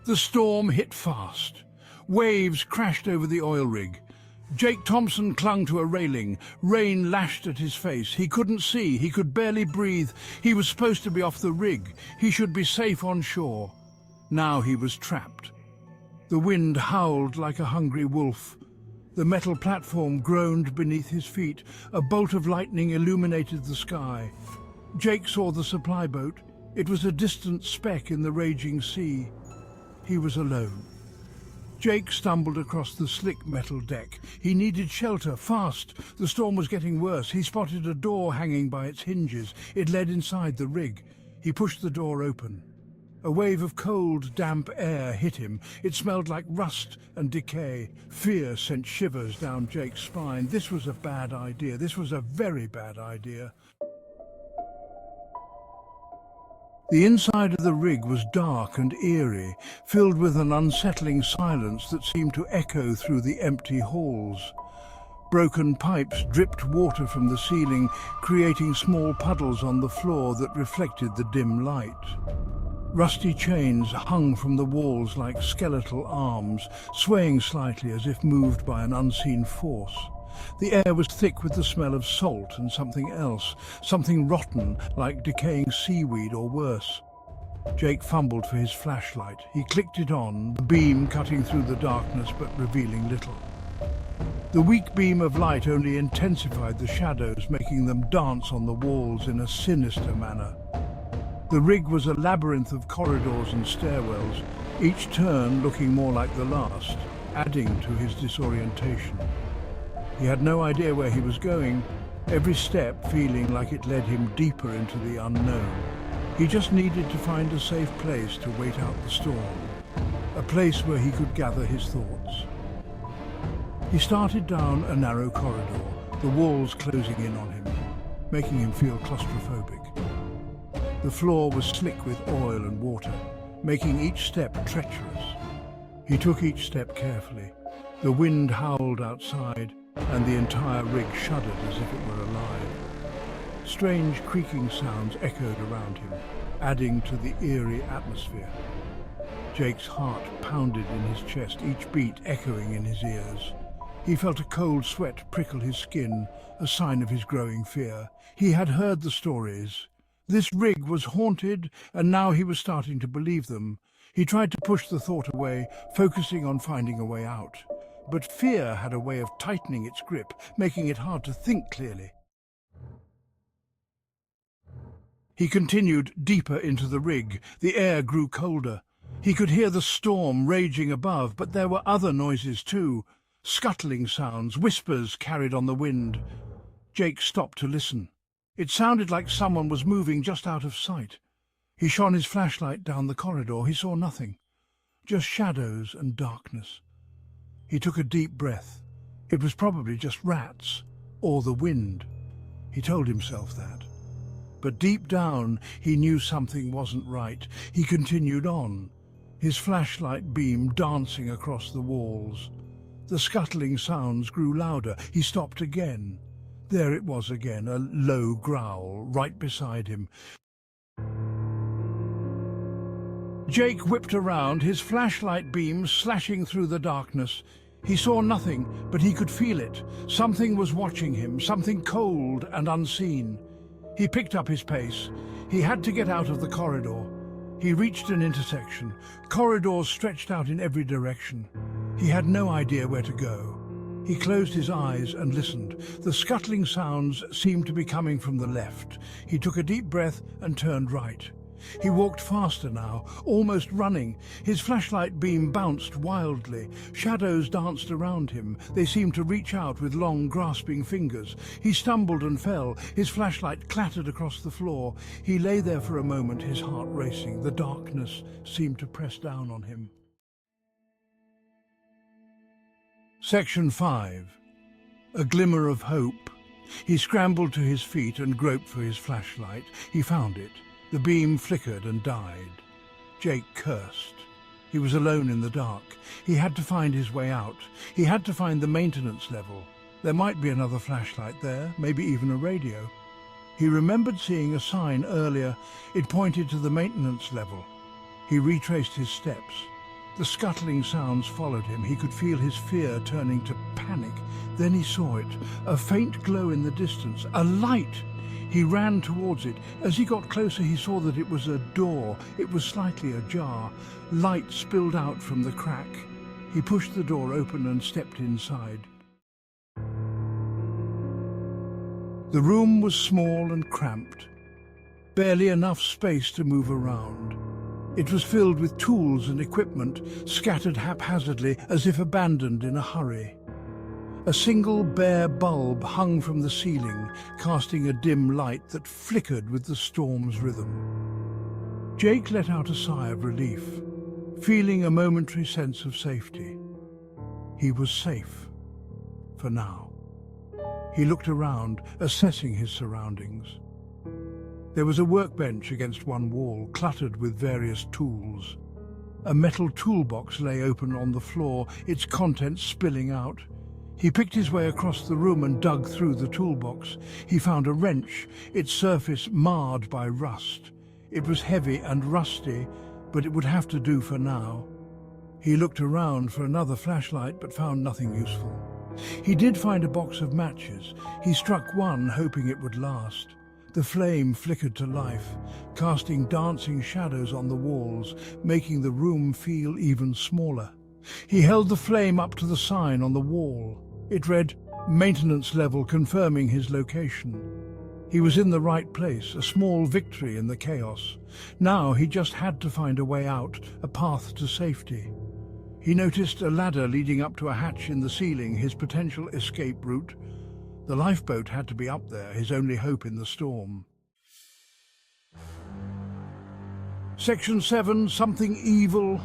The storm hit fast. Waves crashed over the oil rig. Jake Thompson clung to a railing. Rain lashed at his face. He couldn't see. He could barely breathe. He was supposed to be off the rig. He should be safe on shore. Now he was trapped. The wind howled like a hungry wolf. The metal platform groaned beneath his feet. A bolt of lightning illuminated the sky. Jake saw the supply boat. It was a distant speck in the raging sea. He was alone. Jake stumbled across the slick metal deck. He needed shelter, fast. The storm was getting worse. He spotted a door hanging by its hinges. It led inside the rig. He pushed the door open. A wave of cold, damp air hit him. It smelled like rust and decay. Fear sent shivers down Jake's spine. This was a bad idea. This was a very bad idea. The inside of the rig was dark and eerie, filled with an unsettling silence that seemed to echo through the empty halls. Broken pipes dripped water from the ceiling, creating small puddles on the floor that reflected the dim light. Rusty chains hung from the walls like skeletal arms, swaying slightly as if moved by an unseen force. The air was thick with the smell of salt and something else, something rotten like decaying seaweed or worse. Jake fumbled for his flashlight. He clicked it on, the beam cutting through the darkness but revealing little. The weak beam of light only intensified the shadows, making them dance on the walls in a sinister manner. The rig was a labyrinth of corridors and stairwells, each turn looking more like the last, adding to his disorientation. He had no idea where he was going, every step feeling like it led him deeper into the unknown. He just needed to find a safe place to wait out the storm, a place where he could gather his thoughts. He started down a narrow corridor, the walls closing in on him, making him feel claustrophobic. The floor was slick with oil and water, making each step treacherous. He took each step carefully. The wind howled outside, and the entire rig shuddered as if it were alive. Strange creaking sounds echoed around him, adding to the eerie atmosphere. Jake's heart pounded in his chest, each beat echoing in his ears. He felt a cold sweat prickle his skin, a sign of his growing fear. He had heard the stories. This rig was haunted, and now he was starting to believe them. He tried to push the thought away, focusing on finding a way out. But fear had a way of tightening its grip, making it hard to think clearly. He continued deeper into the rig. The air grew colder. He could hear the storm raging above, but there were other noises too. Scuttling sounds, whispers carried on the wind. Jake stopped to listen. It sounded like someone was moving just out of sight. He shone his flashlight down the corridor. He saw nothing, just shadows and darkness. He took a deep breath. It was probably just rats, or the wind. He told himself that. But deep down, he knew something wasn't right. He continued on, his flashlight beam dancing across the walls. The scuttling sounds grew louder. He stopped again. There it was again, a low growl right beside him. Jake whipped around, his flashlight beam slashing through the darkness. He saw nothing, but he could feel it. Something was watching him, something cold and unseen. He picked up his pace. He had to get out of the corridor. He reached an intersection. Corridors stretched out in every direction. He had no idea where to go. He closed his eyes and listened. The scuttling sounds seemed to be coming from the left. He took a deep breath and turned right. He walked faster now, almost running. His flashlight beam bounced wildly. Shadows danced around him. They seemed to reach out with long, grasping fingers. He stumbled and fell. His flashlight clattered across the floor. He lay there for a moment, his heart racing. The darkness seemed to press down on him. Section 5. A glimmer of hope. He scrambled to his feet and groped for his flashlight. He found it. The beam flickered and died. Jake cursed. He was alone in the dark. He had to find his way out. He had to find the maintenance level. There might be another flashlight there, maybe even a radio. He remembered seeing a sign earlier. It pointed to the maintenance level. He retraced his steps. The scuttling sounds followed him. He could feel his fear turning to panic. Then he saw it, a faint glow in the distance, a light. He ran towards it. As he got closer, he saw that it was a door. It was slightly ajar. Light spilled out from the crack. He pushed the door open and stepped inside. The room was small and cramped, barely enough space to move around. It was filled with tools and equipment, scattered haphazardly as if abandoned in a hurry. A single bare bulb hung from the ceiling, casting a dim light that flickered with the storm's rhythm. Jake let out a sigh of relief, feeling a momentary sense of safety. He was safe, for now. He looked around, assessing his surroundings. There was a workbench against one wall, cluttered with various tools. A metal toolbox lay open on the floor, its contents spilling out. He picked his way across the room and dug through the toolbox. He found a wrench, its surface marred by rust. It was heavy and rusty, but it would have to do for now. He looked around for another flashlight, but found nothing useful. He did find a box of matches. He struck one, hoping it would last. The flame flickered to life, casting dancing shadows on the walls, making the room feel even smaller. He held the flame up to the sign on the wall. It read, "Maintenance level," confirming his location. He was in the right place, a small victory in the chaos. Now he just had to find a way out, a path to safety. He noticed a ladder leading up to a hatch in the ceiling, his potential escape route. The lifeboat had to be up there, his only hope in the storm. Section 7, something evil.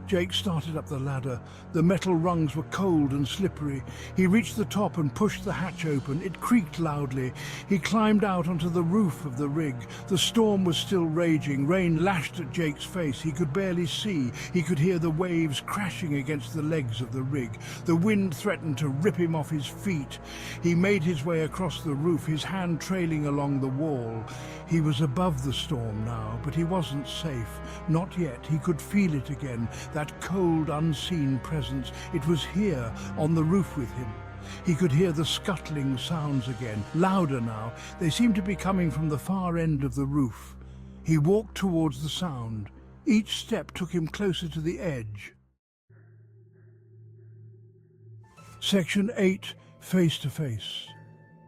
Jake started up the ladder. The metal rungs were cold and slippery. He reached the top and pushed the hatch open. It creaked loudly. He climbed out onto the roof of the rig. The storm was still raging. Rain lashed at Jake's face. He could barely see. He could hear the waves crashing against the legs of the rig. The wind threatened to rip him off his feet. He made his way across the roof, his hand trailing along the wall. He was above the storm now, but he wasn't safe. Not yet. He could feel it again. That cold, unseen presence. It was here, on the roof with him. He could hear the scuttling sounds again, louder now. They seemed to be coming from the far end of the roof. He walked towards the sound. Each step took him closer to the edge. Section 8, face to face.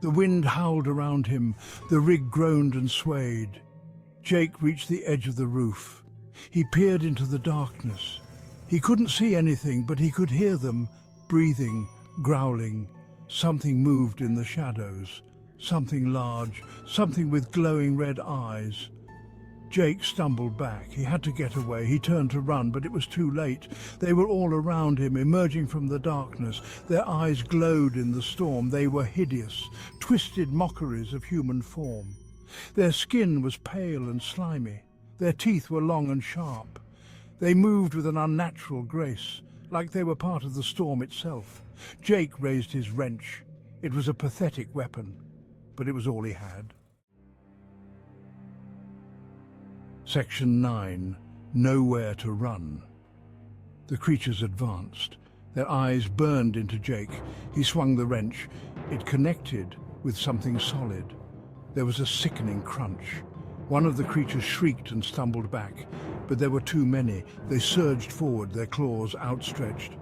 The wind howled around him. The rig groaned and swayed. Jake reached the edge of the roof. He peered into the darkness. He couldn't see anything, but he could hear them, breathing, growling. Something moved in the shadows. Something large, something with glowing red eyes. Jake stumbled back. He had to get away. He turned to run, but it was too late. They were all around him, emerging from the darkness. Their eyes glowed in the storm. They were hideous, twisted mockeries of human form. Their skin was pale and slimy. Their teeth were long and sharp. They moved with an unnatural grace, like they were part of the storm itself. Jake raised his wrench. It was a pathetic weapon, but it was all he had. Section 9, nowhere to run. The creatures advanced. Their eyes burned into Jake. He swung the wrench. It connected with something solid. There was a sickening crunch. One of the creatures shrieked and stumbled back, but there were too many. They surged forward, their claws outstretched.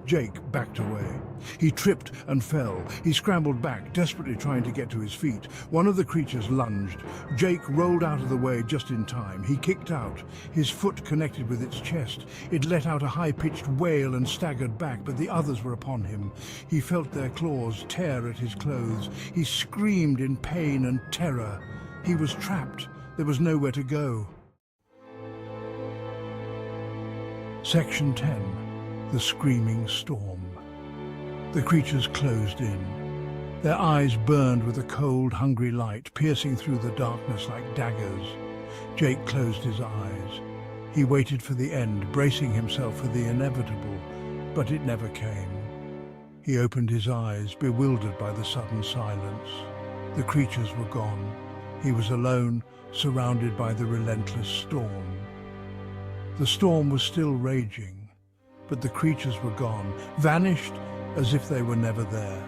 Jake backed away. He tripped and fell. He scrambled back, desperately trying to get to his feet. One of the creatures lunged. Jake rolled out of the way just in time. He kicked out. His foot connected with its chest. It let out a high-pitched wail and staggered back, but the others were upon him. He felt their claws tear at his clothes. He screamed in pain and terror. He was trapped. There was nowhere to go. Section 10. The screaming storm. The creatures closed in. Their eyes burned with a cold, hungry light, piercing through the darkness like daggers. Jake closed his eyes. He waited for the end, bracing himself for the inevitable, but it never came. He opened his eyes, bewildered by the sudden silence. The creatures were gone. He was alone, surrounded by the relentless storm. The storm was still raging. but the creatures were gone, vanished as if they were never there.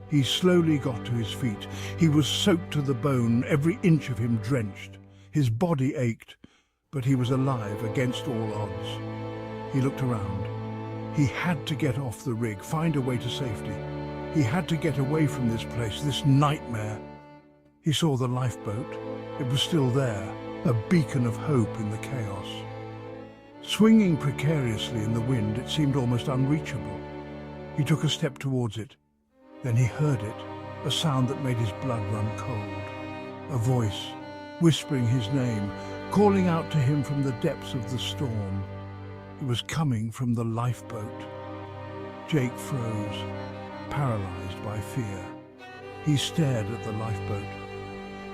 He slowly got to his feet. He was soaked to the bone, every inch of him drenched. His body ached, but he was alive against all odds. He looked around. He had to get off the rig, find a way to safety. He had to get away from this place, this nightmare. He saw the lifeboat. It was still there, a beacon of hope in the chaos. Swinging precariously in the wind, it seemed almost unreachable. He took a step towards it. Then he heard it, a sound that made his blood run cold. A voice, whispering his name, calling out to him from the depths of the storm. It was coming from the lifeboat. Jake froze, paralyzed by fear. He stared at the lifeboat.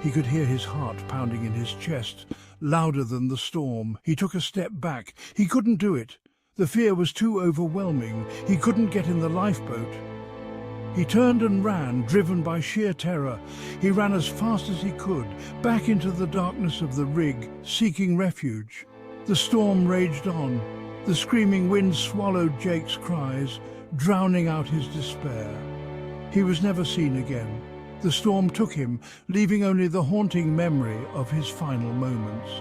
He could hear his heart pounding in his chest, louder than the storm. He took a step back. He couldn't do it. The fear was too overwhelming. He couldn't get in the lifeboat. He turned and ran, driven by sheer terror. He ran as fast as he could, back into the darkness of the rig, seeking refuge. The storm raged on. The screaming wind swallowed Jake's cries, drowning out his despair. He was never seen again. The storm took him, leaving only the haunting memory of his final moments.